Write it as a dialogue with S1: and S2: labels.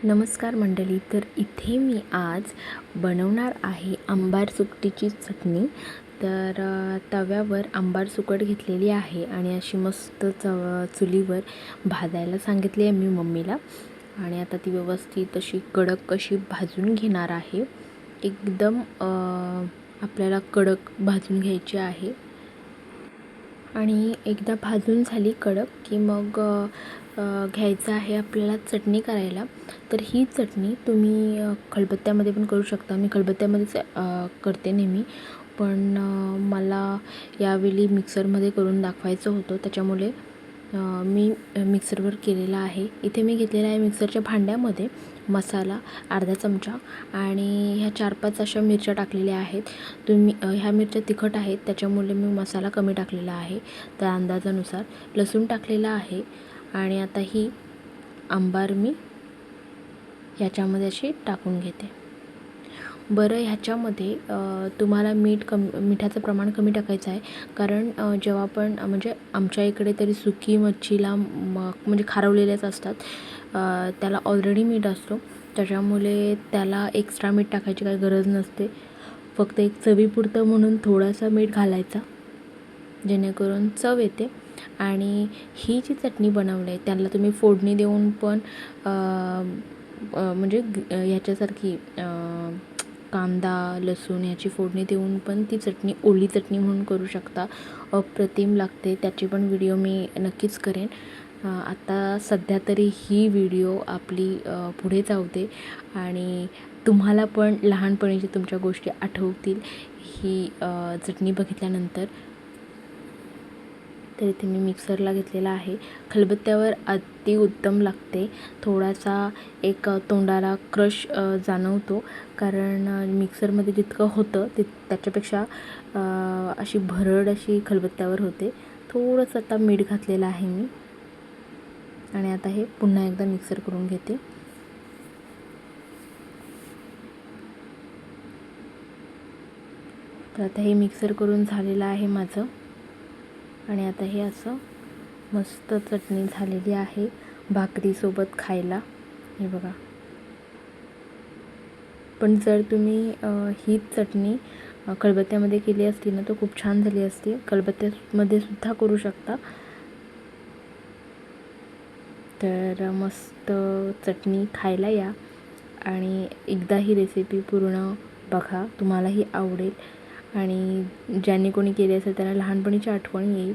S1: नमस्कार मंडळी. तर इथे मी आज बनवणार आहे आंबार सुकटीची चटणी. तर तव्यावर आंबार सुकट घेतलेली आहे आणि अशी मस्त चुलीवर भाजायला सांगितली आहे मी मम्मीला. आणि आता ती व्यवस्थित अशी कडक कशी भाजून घेणार आहे. एकदम आपल्याला कडक भाजून घ्यायची आहे. आणि एकदा भाजून झाली कडक की मग घ्यायचं आहे आपल्याला चटणी करायला. तर ही चटणी तुम्ही खलबत्त्यामध्ये पण करू शकता. मी खलबत्त्यामध्येच करते नेहमी, पण मला यावेळी मिक्सरमध्ये करून दाखवायचं होतं, त्याच्यामुळे मी मिक्सरवर केलेला आहे. इथे मी घेतलेला आहे मिक्सरच्या भांड्यामध्ये मसाला अर्धा चमचा आणि ह्या 4-5 अशा मिरच्या टाकलेल्या आहेत. तुम्ही ह्या मिरच्या तिखट आहेत त्याच्यामुळे मी मसाला कमी टाकलेला आहे त्या अंदाजानुसार. लसूण टाकलेला आहे आणि आता ही आंबार मी ह्याच्यामध्ये अशी टाकून घेते. बरं, ह्याच्यामध्ये तुम्हाला मिठाचं प्रमाण कमी टाकायचं आहे, कारण जेव्हा आपण म्हणजे आमच्या इकडे तरी सुकी मच्छीला म्हणजे खारवलेल्याच असतात, त्याला ऑलरेडी मीठ असतो, त्याच्यामुळे त्याला एक्स्ट्रा मीठ टाकायची काही गरज नसते. फक्त एक चवीपुरतं म्हणून थोडासा मीठ घालायचा, जेणेकरून चव येते. आणि ही जी चटणी बनवली आहे त्याला तुम्ही फोडणी देऊन पण म्हणजे ह्याच्यासारखी कांदा लसूण ह्याची फोडणी देऊन पण ती चटणी ओली चटणी म्हणून करू शकता. अप्रतिम लागते. त्याची पण व्हिडिओ मी नक्कीच करेन. आता सध्या तरी ही व्हिडिओ आपली पुढे जाऊ दे आणि तुम्हाला पण लहानपणीच्या तुमच्या गोष्टी आठवतील ही चटणी बघितल्यानंतर. तर इथे मी मिक्सरला घेतलेला आहे. खलबत्त्यावर अतिउत्तम लागते. थोडासा एक तोंडाला क्रश जाणवतो, कारण मिक्सरमध्ये जितकं होतं त्याच्यापेक्षा अशी भरड अशी खलबत्त्यावर होते. थोडंसं आता मीठ घातलेलं आहे मी आणि आता हे पुन्हा एकदा मिक्सर करून घेते. तर आता हे मिक्सर करून झालेलं आहे माझं आणि आता हे असं मस्त चटणी झालेली आहे भाकरीसोबत खायला. हे बघा. पण जर तुम्ही ही चटणी खलबत्त्यामध्ये केली असती ना तर खूप छान झाली असती. खलबत्त्यामध्ये सुद्धा करू शकता. तर मस्त चटणी खायला या आणि एकदा ही रेसिपी पूर्ण बघा, तुम्हालाही आवडेल आणि ज्यांनी कोणी केली असेल त्याला लहानपणीची आठवण येईल.